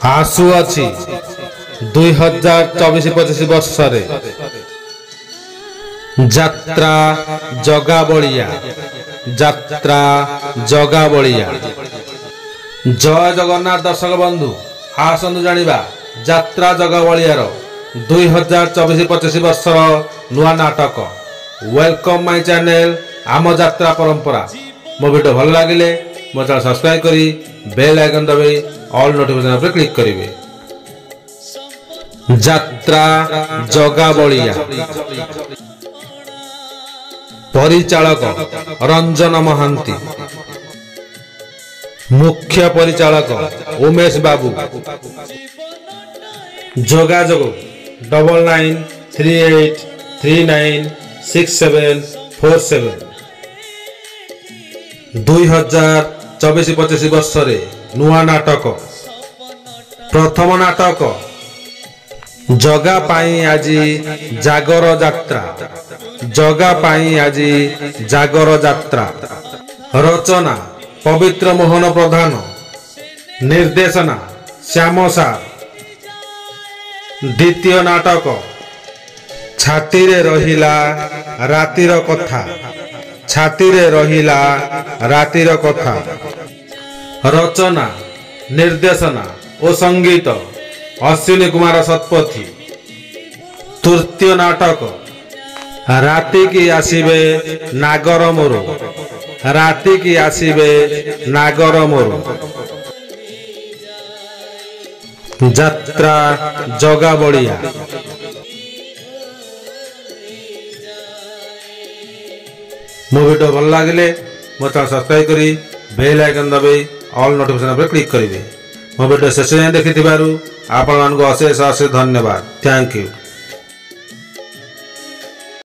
आसुअछि 2024-25 वर्षरे यात्रा जगा बलिया जय जगन्नाथ दर्शक बंधु आसतु जानिबा यात्रा जगा बलियार 2024-25 वर्षर नुआ नाटक वेलकम माय चैनल आम यात्रा परंपरा। मो वीडियो भल लगे मो चैनल सब्सक्राइब करी बेल आइकन दबाई ऑल नोटिफिकेशन पर क्लिक करेंगे। यात्रा जगा बलिया परिचालक रंजन महांती, मुख्य परिचालक उमेश बाबू, जोगाजोग 9938396747। 2024-25 वर्षरे नुआ नाटक प्रथम नाटक जगा पाई आजी जागर यात्रा। जगा पाई आजी जागर यात्रा रचना पवित्र मोहन प्रधान, निर्देशना श्याम सार। द्वितीय नाटक छाती रे रहिला रातिर कथा। छाती रे रहिला रातिर कथा रचना निर्देशना और संगीत अश्विनी कुमार शतपथी। तृतीय नाटक राति की आसीबे नागर मोरू। राति की आसीबे नागर मोरू यात्रा जगा बलिया। मो वीडियो भल लगे मो चैनल सब्सक्राइब करी बेल आइकन दबाई ऑल नोटिफिकेशन पर क्लिक करेंगे। मो वीडियो शेष देखि आपण मानक अशेष अशेष धन्यवाद। Thank you.